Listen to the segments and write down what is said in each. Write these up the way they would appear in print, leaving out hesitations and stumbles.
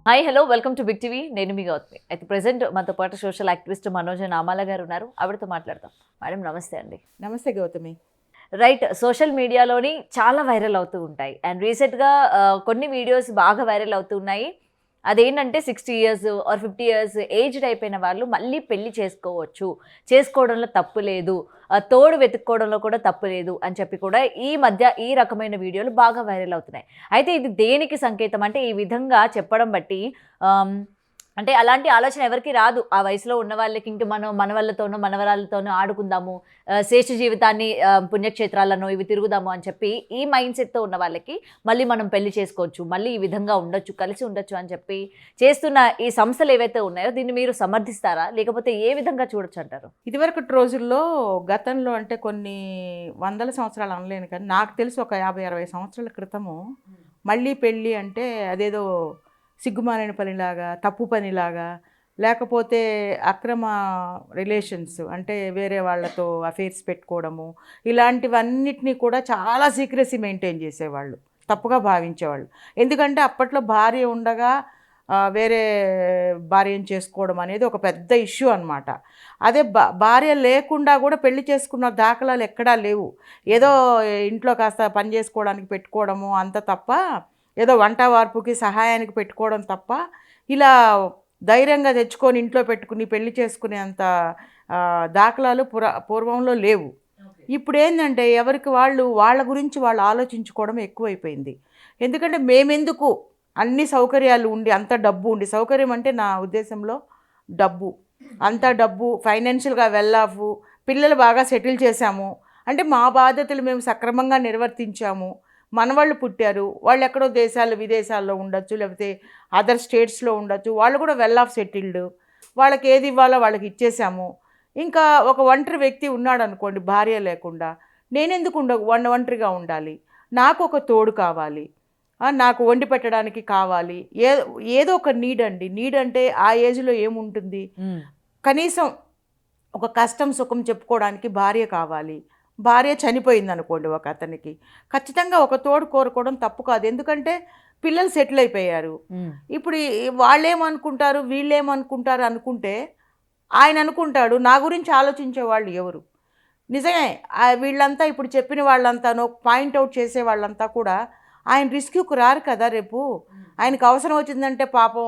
Hi hello welcome to big TV. నేను మీ గౌతమి. అయితే ప్రెసెంట్ మనతో పాటు సోషల్ యాక్టివిస్ట్ మనోజ్ నామాల గారు ఉన్నారు. ఆవిడతో మాట్లాడదాం. మేడం నమస్తే అండి. నమస్తే గౌతమి. రైట్, సోషల్ మీడియాలోని చాలా వైరల్ అవుతూ ఉంటాయి. అండ్ రీసెంట్గా కొన్ని వీడియోస్ బాగా వైరల్ అవుతున్నాయి. అదేంటంటే 60 ఇయర్స్ ఆర్ 50 ఇయర్స్ ఏజ్డ్ అయిపోయిన వాళ్ళు మళ్ళీ పెళ్లి చేసుకోవచ్చు, చేసుకోవడంలో తప్పు లేదు, తోడు వెతుక్కోవడంలో కూడా తప్పు లేదు అని చెప్పి కూడా ఈ మధ్య ఈ రకమైన వీడియోలు బాగా వైరల్ అవుతున్నాయి. అయితే ఇది దేనికి సంకేతం అంటే, ఈ విధంగా చెప్పడం బట్టి ఆమ్, అంటే అలాంటి ఆలోచన ఎవరికి రాదు. ఆ వయసులో ఉన్న వాళ్ళకి ఇంక మనం మనవళ్ళతోనో మనవరాళ్ళతోనో ఆడుకుందాము, శేష జీవితాన్ని పుణ్యక్షేత్రాలను ఇవి తిరుగుదాము అని చెప్పి ఈ మైండ్ సెట్తో ఉన్న వాళ్ళకి మళ్ళీ మనం పెళ్లి చేసుకోవచ్చు, మళ్ళీ ఈ విధంగా ఉండొచ్చు, కలిసి ఉండొచ్చు అని చెప్పి చేస్తున్న ఈ సంస్థలు ఏవైతే ఉన్నాయో దీన్ని మీరు సమర్థిస్తారా, లేకపోతే ఏ విధంగా చూడొచ్చు అంటారు? ఇదివరకటి రోజుల్లో గతంలో అంటే కొన్ని వందల సంవత్సరాలు అనలేను కానీ నాకు తెలిసి ఒక 50-60 సంవత్సరాల క్రితము మళ్ళీ పెళ్ళి అంటే అదేదో సిగ్గుమాలిన పనిలాగా, తప్పు పనిలాగా, లేకపోతే అక్రమ రిలేషన్స్ అంటే వేరే వాళ్ళతో అఫేర్స్ పెట్టుకోవడము, ఇలాంటివన్నిటినీ కూడా చాలా సీక్రెసీ మెయింటైన్ చేసేవాళ్ళు, తప్పుగా భావించేవాళ్ళు. ఎందుకంటే అప్పట్లో భార్య ఉండగా వేరే భార్యను చేసుకోవడం అనేది ఒక పెద్ద ఇష్యూ అనమాట. అదే భార్య లేకుండా కూడా పెళ్లి చేసుకున్న దాఖలాలు ఎక్కడా లేవు. ఏదో ఇంట్లో కాస్త పని చేసుకోవడానికి పెట్టుకోవడము అంత తప్ప, ఏదో వంట వార్పుకి సహాయానికి పెట్టుకోవడం తప్ప, ఇలా ధైర్యంగా తెచ్చుకొని ఇంట్లో పెట్టుకుని పెళ్లి చేసుకునేంత దాఖలాలు పూర్వంలో లేవు. ఇప్పుడు ఏంటంటే ఎవరికి వాళ్ళు వాళ్ళ గురించి వాళ్ళు ఆలోచించుకోవడం ఎక్కువైపోయింది. ఎందుకంటే మేమెందుకు అన్ని సౌకర్యాలు ఉండి, అంత డబ్బు ఉండి, సౌకర్యం అంటే నా ఉద్దేశంలో డబ్బు, అంత డబ్బు, ఫైనాన్షియల్గా వెల్ ఆఫ్, పిల్లలు బాగా సెటిల్ చేశాము అంటే మా బాధ్యతలు మేము సక్రమంగా నిర్వర్తించాము, మనవాళ్ళు పుట్టారు, వాళ్ళు ఎక్కడో దేశాలు విదేశాల్లో ఉండొచ్చు, లేకపోతే అదర్ స్టేట్స్లో ఉండొచ్చు, వాళ్ళు కూడా వెల్ ఆఫ్ సెటిల్డ్, వాళ్ళకి ఏది ఇవ్వాలో వాళ్ళకి ఇచ్చేసాము. ఇంకా ఒక ఒంటరి వ్యక్తి ఉన్నాడు అనుకోండి భార్య లేకుండా, నేనెందుకు ఒంటరిగా ఉండాలి, నాకు ఒక తోడు కావాలి, నాకు వండి పెట్టడానికి కావాలి, ఏదో ఒక నీడ్ అండి. నీడ్ అంటే ఆ ఏజ్లో ఏముంటుంది, కనీసం ఒక కష్టం సుఖం చెప్పుకోవడానికి భార్య కావాలి. భార్య చనిపోయింది అనుకోండి ఒక అతనికి, ఖచ్చితంగా ఒక తోడు కోరుకోవడం తప్పు కాదు. ఎందుకంటే పిల్లలు సెటిల్ అయిపోయారు. ఇప్పుడు వాళ్ళేమనుకుంటారు వీళ్ళేమనుకుంటారు అనుకుంటే, ఆయన అనుకుంటాడు నా గురించి ఆలోచించే వాళ్ళు ఎవరు? నిజమే, వీళ్ళంతా ఇప్పుడు చెప్పిన వాళ్ళంతానో పాయింట్అవుట్ చేసే వాళ్ళంతా కూడా ఆయన రిస్క్యూకి రారు కదా. రేపు ఆయనకు అవసరం వచ్చిందంటే పాపం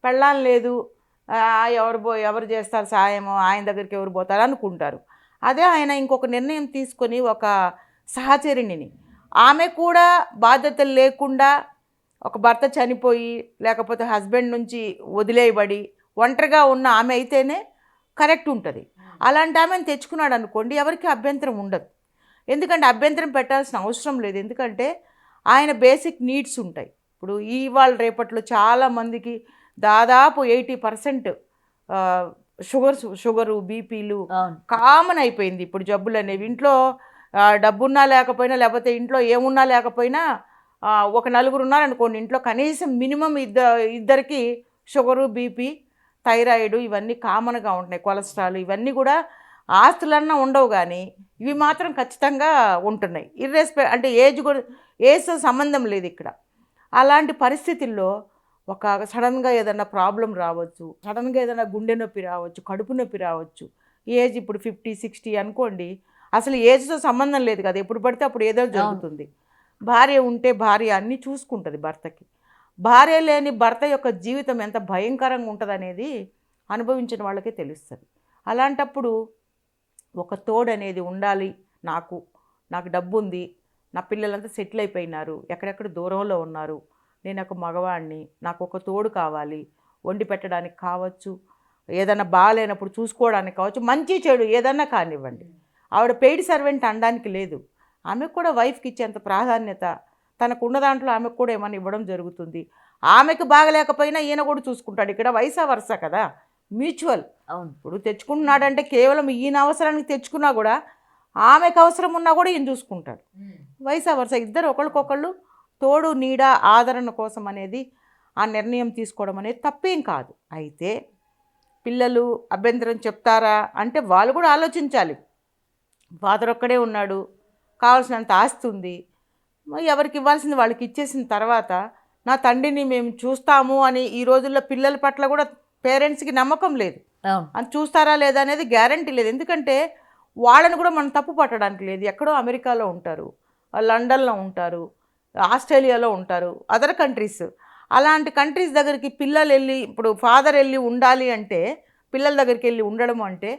పెళ్ళాం లేదు, ఎవరు చేస్తారు సాయము, ఆయన దగ్గరికి ఎవరు పోతారు అనుకుంటారు. అదే ఆయన ఇంకొక నిర్ణయం తీసుకొని ఒక సహచరిణిని, ఆమె కూడా బాధ్యతలు లేకుండా ఒక భర్త చనిపోయి లేకపోతే హస్బెండ్ నుంచి వదిలేయబడి ఒంటరిగా ఉన్న ఆమె అయితేనే కరెక్ట్ ఉంటుంది. అలాంటి ఆమెను తెచ్చుకున్నాడు అనుకోండి, ఎవరికి అభ్యంతరం ఉండదు. ఎందుకంటే అభ్యంతరం పెట్టాల్సిన అవసరం లేదు. ఎందుకంటే ఆయన బేసిక్ నీడ్స్ ఉంటాయి. ఇప్పుడు ఇవాళ రేపట్లో చాలామందికి దాదాపు 80% షుగరు బీపీలు కామన్ అయిపోయింది. ఇప్పుడు జబ్బులు అనేవి ఇంట్లో డబ్బున్నా లేకపోయినా, లేకపోతే ఇంట్లో ఏమున్నా లేకపోయినా ఒక నలుగురు ఉన్నారనుకోండి ఇంట్లో, కనీసం మినిమం ఇద్దరికి షుగరు బీపీ థైరాయిడ్ ఇవన్నీ కామన్గా ఉంటున్నాయి. కొలెస్ట్రాల్ ఇవన్నీ కూడా ఆస్తులన్నా ఉండవు కానీ ఇవి మాత్రం ఖచ్చితంగా ఉంటున్నాయి. అంటే ఏజ్తో సంబంధం లేదు ఇక్కడ. అలాంటి పరిస్థితుల్లో ఒక సడన్గా ఏదైనా ప్రాబ్లం రావచ్చు, సడన్గా ఏదైనా గుండె నొప్పి రావచ్చు, కడుపు నొప్పి రావచ్చు. ఏజ్ ఇప్పుడు 50-60 అనుకోండి, అసలు ఏజ్తో సంబంధం లేదు కదా, ఎప్పుడు పడితే అప్పుడు ఏదో జరుగుతుంది. భార్య ఉంటే భార్య అన్నీ చూసుకుంటుంది భర్తకి. భార్య లేని భర్త యొక్క జీవితం ఎంత భయంకరంగా ఉంటుంది అనేది అనుభవించిన వాళ్ళకే తెలుస్తుంది. అలాంటప్పుడు ఒక తోడు అనేది ఉండాలి. నాకు డబ్బు ఉంది, నా పిల్లలంతా సెటిల్ అయిపోయినారు, ఎక్కడెక్కడ దూరంలో ఉన్నారు, నేను ఒక మగవాడిని, నాకు ఒక తోడు కావాలి, వండి పెట్టడానికి కావచ్చు, ఏదైనా బాగాలేనప్పుడు చూసుకోవడానికి కావచ్చు, మంచి చెడు ఏదన్నా కానివ్వండి. ఆవిడ పెయిడ్ సర్వెంట్ అనడానికి లేదు. ఆమెకు కూడా వైఫ్కి ఇచ్చేంత ప్రాధాన్యత తనకు ఉన్న దాంట్లో ఆమెకు కూడా ఏమైనా ఇవ్వడం జరుగుతుంది. ఆమెకు బాగలేకపోయినా ఈయన కూడా చూసుకుంటాడు. ఇక్కడ వయసా వరుస కదా, మ్యూచువల్. ఇప్పుడు తెచ్చుకుంటున్నాడంటే కేవలం ఈయన అవసరానికి తెచ్చుకున్నా కూడా ఆమెకు అవసరం ఉన్నా కూడా ఈయన చూసుకుంటాడు. వయసా వరుస ఇద్దరు ఒకరికొకళ్ళు తోడు నీడ ఆదరణ కోసం అనేది ఆ నిర్ణయం తీసుకోవడం అనేది తప్పేం కాదు. అయితే పిల్లలు అభ్యంతరం చెప్తారా అంటే వాళ్ళు కూడా ఆలోచించాలి. ఫాదర్ ఒక్కడే ఉన్నాడు, కావాల్సినంత ఆస్తి ఉంది, ఎవరికి ఇవ్వాల్సింది వాళ్ళకి ఇచ్చేసిన తర్వాత నా తండ్రిని మేము చూస్తాము అని ఈ రోజుల్లో పిల్లల పట్ల కూడా పేరెంట్స్కి నమ్మకం లేదు. అవును. అని చూస్తారా లేదా అనేది గ్యారంటీ లేదు. ఎందుకంటే వాళ్ళని కూడా మనం తప్పు పట్టడానికి లేదు. ఎక్కడో అమెరికాలో ఉంటారు, లండన్లో ఉంటారు, ఆస్ట్రేలియాలో ఉంటారు, అదర్ కంట్రీస్. అలాంటి కంట్రీస్ దగ్గరికి పిల్లలు వెళ్ళి, ఇప్పుడు ఫాదర్ వెళ్ళి ఉండాలి అంటే, పిల్లల దగ్గరికి వెళ్ళి ఉండడం అంటే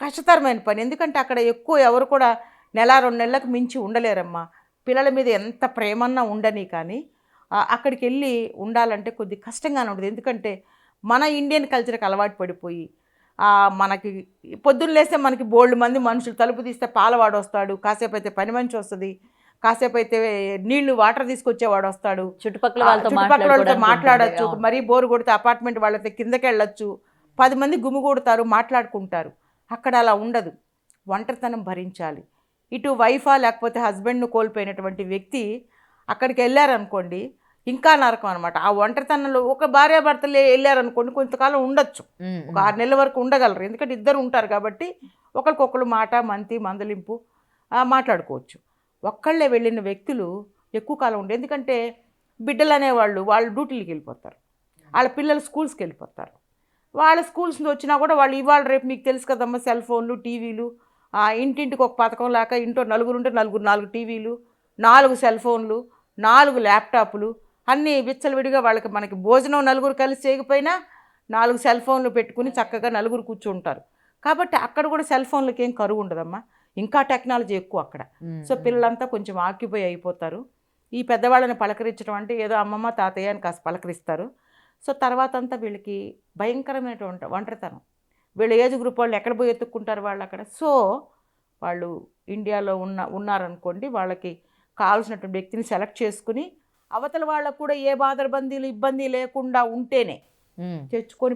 కష్టతరమైన పని. ఎందుకంటే అక్కడ ఎక్కువ ఎవరు కూడా నెల 2 నెలలకు మించి ఉండలేరమ్మా. పిల్లల మీద ఎంత ప్రేమన్నా ఉండని కానీ అక్కడికి వెళ్ళి ఉండాలంటే కొద్ది కష్టంగానే ఉంటుంది. ఎందుకంటే మన ఇండియన్ కల్చర్కి అలవాటు పడిపోయి మనకి పొద్దున్న లేస్తే మనకి బోల్డ్ మంది మనుషులు, తలుపు తీస్తే పాలవాడు వస్తాడు, కాసేపు అయితే పని మనిషి వస్తుంది, కాసేపు అయితే నీళ్లు వాటర్ తీసుకొచ్చేవాడు వస్తాడు, చుట్టుపక్కల వాళ్ళతో మాట్లాడచ్చు, మరీ బోరు కొడితే అపార్ట్మెంట్ వాళ్ళతో కిందకి వెళ్ళొచ్చు, 10 మంది గుమిగూడతారు, మాట్లాడుకుంటారు. అక్కడ అలా ఉండదు. ఒంటరితనం భరించాలి. ఇటు వైఫా లేకపోతే హస్బెండ్ను కోల్పోయినటువంటి వ్యక్తి అక్కడికి వెళ్ళారనుకోండి, ఇంకా నరకం అనమాట. ఆ ఒంటరితనంలో ఒక భార్యాభర్తలు వెళ్ళారనుకోండి, కొంతకాలం ఉండొచ్చు, ఒక 6 నెలల వరకు ఉండగలరు. ఎందుకంటే ఇద్దరు ఉంటారు కాబట్టి ఒకరికొకరు మాట మందలింపు మాట్లాడుకోవచ్చు. ఒక్కళ్ళే వెళ్ళిన వ్యక్తులు ఎక్కువ కాలం ఉండే, ఎందుకంటే బిడ్డలు అనేవాళ్ళు వాళ్ళు డ్యూటీలకు వెళ్ళిపోతారు, వాళ్ళ పిల్లలు స్కూల్స్కి వెళ్ళిపోతారు. వాళ్ళ స్కూల్స్ నుంచి వచ్చినా కూడా వాళ్ళు ఇవాళ రేపు మీకు తెలుసు కదమ్మా, సెల్ ఫోన్లు, టీవీలు, ఇంటింటికి ఒక పథకం లేక ఇంట్లో నలుగురు ఉంటే నలుగురు 4 టీవీలు, 4 సెల్ ఫోన్లు, 4 ల్యాప్టాప్లు అన్నీ విచ్చలవిడిగా. వాళ్ళకి మనకి భోజనం నలుగురు కలిసి చేయకపోయినా 4 సెల్ ఫోన్లు పెట్టుకుని చక్కగా నలుగురు కూర్చుంటారు. కాబట్టి అక్కడ కూడా సెల్ ఫోన్లకి ఏం కరువు ఉండదమ్మా, ఇంకా టెక్నాలజీ ఎక్కువ అక్కడ. సో పిల్లలంతా కొంచెం ఆక్యుపై అయిపోతారు. ఈ పెద్దవాళ్ళని పలకరించడం అంటే ఏదో అమ్మమ్మ తాతయ్య అని కాస్త పలకరిస్తారు. సో తర్వాత అంతా వీళ్ళకి భయంకరమైనటువంటి ఒంటరితనం. వీళ్ళ ఏజ్ గ్రూప్ వాళ్ళు ఎక్కడ పోయి ఎత్తుక్కుంటారు వాళ్ళు అక్కడ. సో వాళ్ళు ఇండియాలో ఉన్నారనుకోండి, వాళ్ళకి కావాల్సినటువంటి వ్యక్తిని సెలెక్ట్ చేసుకుని అవతల వాళ్ళకు కూడా ఏ బాధరబందీలు ఇబ్బంది లేకుండా ఉంటేనే తెచ్చుకొని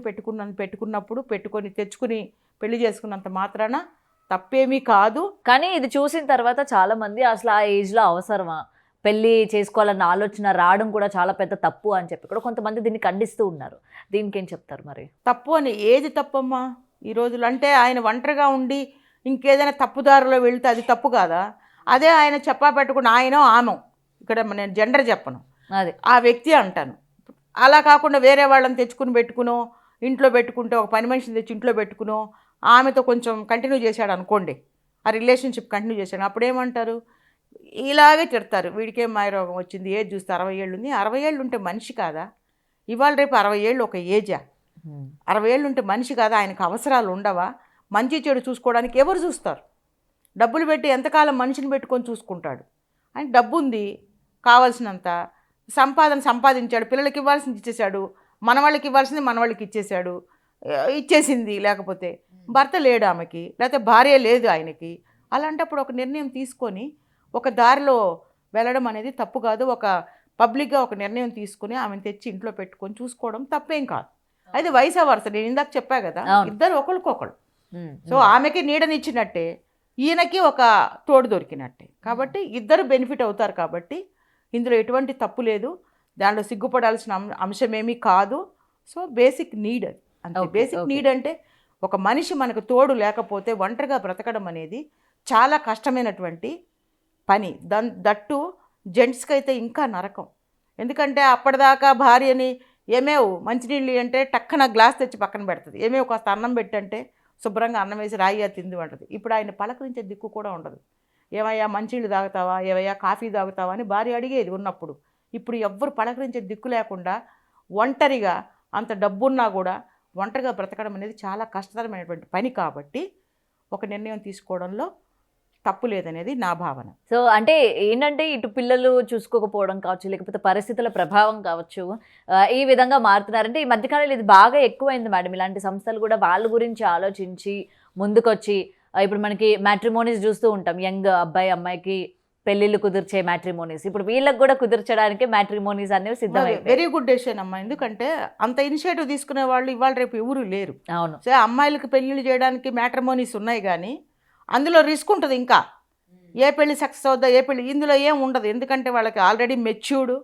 తెచ్చుకుని పెళ్లి చేసుకున్నంత మాత్రాన తప్పేమీ కాదు. కానీ ఇది చూసిన తర్వాత చాలా మంది అసలు ఆ ఏజ్లో అవసరమా పెళ్ళి చేసుకోవాలన్న ఆలోచన రావడం కూడా చాలా పెద్ద తప్పు అని చెప్పి కూడా కొంతమంది దీన్ని ఖండిస్తూ ఉన్నారు. దీనికి ఏం చెప్తారు మరి? తప్పు అని ఏది తప్పమ్మా ఈ రోజులు? అంటే ఆయన ఒంటరిగా ఉండి ఇంకేదైనా తప్పుదారిలో వెళితే అది తప్పు కాదా? అదే ఆయన చెప్పా పెట్టుకుని ఆయనో ఆమె, ఇక్కడ నేను జెండర్ చెప్పను, అదే ఆ వ్యక్తి అంటాను. అలా కాకుండా వేరే వాళ్ళని తెచ్చుకుని పెట్టుకునో, ఇంట్లో పెట్టుకుంటే ఒక పని మనిషిని తెచ్చి ఇంట్లో పెట్టుకునో ఆమెతో కొంచెం కంటిన్యూ చేశాడు అనుకోండి, ఆ రిలేషన్షిప్ కంటిన్యూ చేశాడు, అప్పుడేమంటారు? ఇలాగే తిడతారు, వీడికేం మాయరోగం వచ్చింది, ఏజ్ చూస్తే 60 ఏళ్ళు ఉంది. 60 ఏళ్ళు ఉంటే మనిషి కాదా? ఇవాళ రేపు 60 ఏళ్ళు ఒక ఏజా? 60 ఏళ్ళు ఉంటే మనిషి కాదా? ఆయనకు అవసరాలు ఉండవా? మంచి చెడు చూసుకోవడానికి ఎవరు చూస్తారు? డబ్బులు పెట్టి ఎంతకాలం మనిషిని పెట్టుకొని చూసుకుంటాడు? ఆయన డబ్బు ఉంది, కావాల్సినంత సంపాదించాడు, పిల్లలకి ఇవ్వాల్సింది ఇచ్చేశాడు, మనవాళ్ళకి ఇవ్వాల్సింది మనవాళ్ళకి ఇచ్చేసింది. లేకపోతే భర్త లేడు ఆమెకి, లేకపోతే భార్య లేదు ఆయనకి. అలాంటప్పుడు ఒక నిర్ణయం తీసుకొని ఒక దారిలో వెళ్ళడం అనేది తప్పు కాదు. ఒక పబ్లిక్గా ఒక నిర్ణయం తీసుకుని ఆమెను తెచ్చి ఇంట్లో పెట్టుకొని చూసుకోవడం తప్పేం కాదు. అది వయసు వరుస, నేను ఇందాక చెప్పా కదా, ఇద్దరు ఒకరికొకరు. సో ఆమెకి నీడనిచ్చినట్టే, ఈయనకి ఒక తోడు దొరికినట్టే. కాబట్టి ఇద్దరు బెనిఫిట్ అవుతారు. కాబట్టి ఇందులో ఎటువంటి తప్పు లేదు, దాంట్లో సిగ్గుపడాల్సిన అంశమేమీ కాదు. సో బేసిక్ నీడ్ అది అంతే. బేసిక్ నీడ్ అంటే ఒక మనిషి మనకు తోడు లేకపోతే ఒంటరిగా బ్రతకడం అనేది చాలా కష్టమైనటువంటి పని. దట్టు జెంట్స్కి అయితే ఇంకా నరకం. ఎందుకంటే అప్పటిదాకా భార్యని ఏమేవు మంచినీళ్ళు అంటే టక్కన గ్లాస్ తెచ్చి పక్కన పెడుతుంది, ఏమేవు కాస్త అన్నం పెట్టంటే శుభ్రంగా అన్నం వేసి రాయిగా తింది అంటుంది. ఇప్పుడు ఆయన పలకరించే దిక్కు కూడా ఉండదు. ఏమయ్యా మంచినీళ్ళు తాగుతావా, ఏమయ్యా కాఫీ తాగుతావా అని భార్య అడిగేది ఉన్నప్పుడు. ఇప్పుడు ఎవ్వరు పలకరించే దిక్కు లేకుండా ఒంటరిగా, అంత డబ్బున్నా కూడా ఒంటరిగా బ్రతకడం అనేది చాలా కష్టతరమైనటువంటి పని. కాబట్టి ఒక నిర్ణయం తీసుకోవడంలో తప్పు లేదనేది నా భావన. సో అంటే ఏంటంటే ఇటు పిల్లలు చూసుకోకపోవడం కావచ్చు, లేకపోతే పరిస్థితుల ప్రభావం కావచ్చు, ఈ విధంగా మారుతున్నారంటే ఈ మధ్యకాలంలో ఇది బాగా ఎక్కువైంది మేడం. ఇలాంటి సంస్థలు కూడా వాళ్ళ గురించి ఆలోచించి ముందుకొచ్చి ఇప్పుడు మనకి మ్యాట్రిమోనీస్ చూస్తూ ఉంటాం, యంగ్ అబ్బాయి అమ్మాయికి పెళ్ళిళ్ళు కుదిర్చే మ్యాట్రిమోనీస్. ఇప్పుడు వీళ్ళకి కూడా కుదిర్చడానికి మ్యాట్రిమోనీస్ అనేవి సిద్ధమైపోయాయి. వెరీ గుడ్ డెసిషన్ అమ్మా. ఎందుకంటే అంత ఇనిషియేటివ్ తీసుకునే వాళ్ళు ఇవాళ రేపు ఎవరు లేరు. అవును. సో అమ్మాయిలకు పెళ్ళిళ్ళు చేయడానికి మ్యాట్రిమోనీస్ ఉన్నాయి, కానీ అందులో రిస్క్ ఉంటుంది. ఇంకా ఏ పెళ్ళి సక్సెస్ అవుద్దా, ఏ పెళ్ళి, ఇందులో ఏం ఉండదు. ఎందుకంటే వాళ్ళకి ఆల్రెడీ మెచ్యూర్డ్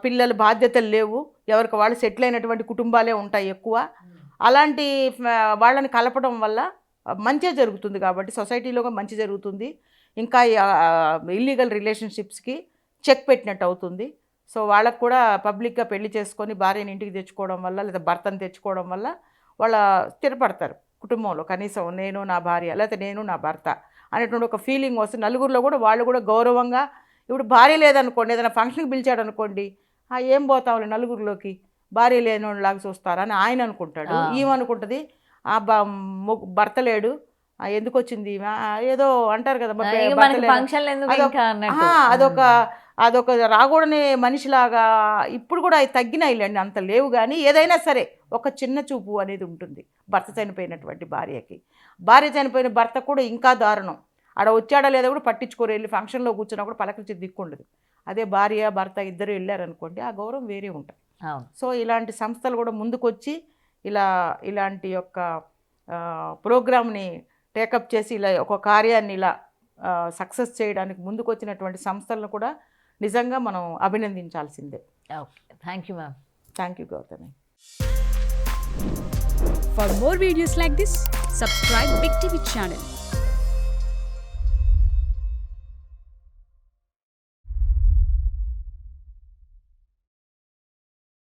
పిల్లలు, బాధ్యతలు లేవు, ఎవరికి వాళ్ళు సెటిల్ అయినటువంటి కుటుంబాలే ఉంటాయి ఎక్కువ. అలాంటి వాళ్ళని కలపడం వల్ల మంచిగా జరుగుతుంది. కాబట్టి సొసైటీలో మంచి జరుగుతుంది. ఇంకా ఇల్లీగల్ రిలేషన్షిప్స్కి చెక్ పెట్టినట్టు అవుతుంది. సో వాళ్ళకు కూడా పబ్లిక్గా పెళ్లి చేసుకొని భార్యని ఇంటికి తెచ్చుకోవడం వల్ల లేదా భర్తను తెచ్చుకోవడం వల్ల వాళ్ళ స్థిరపడతారు కుటుంబంలో. కనీసం నేను నా భార్య లేకపోతే నేను నా భర్త అనేటువంటి ఒక ఫీలింగ్ వస్తుంది. నలుగురిలో కూడా వాళ్ళు కూడా గౌరవంగా, ఇప్పుడు భార్య లేదనుకోండి, ఏదైనా ఫంక్షన్కి పిలిచాడు అనుకోండి, ఏం పోతావులే నలుగురిలోకి, భార్య లేనిలాగా చూస్తారని ఆయన అనుకుంటాడు. ఏమనుకుంటుంది, భర్త లేడు ఎందుకు వచ్చింది ఏదో అంటారు కదా, అదొక రాకూడని మనిషిలాగా. ఇప్పుడు కూడా అవి తగ్గినాయిలేండి, అంత లేవు. కానీ ఏదైనా సరే ఒక చిన్న చూపు అనేది ఉంటుంది భర్త చనిపోయినటువంటి భార్యకి. భార్య చనిపోయిన భర్త కూడా ఇంకా దారుణం. ఆడ వచ్చాడా లేదా కూడా పట్టించుకోరు, వెళ్ళి ఫంక్షన్లో కూర్చున్నా కూడా పలకరించి దిక్కుండదు. అదే భార్య భర్త ఇద్దరు వెళ్ళారనుకోండి, ఆ గౌరవం వేరే ఉంటుంది. సో ఇలాంటి సంస్థలు కూడా ముందుకొచ్చి ఇలాంటి యొక్క ప్రోగ్రామ్ని టేకప్ చేసి ఇలా ఒక కార్యాన్ని ఇలా సక్సెస్ చేయడానికి ముందుకు వచ్చినటువంటి సంస్థలను కూడా నిజంగా మనం అభినందించాల్సిందే. Okay, thank you ma'am. Thank you Gautami. For more videos like this, subscribe Big TV channel.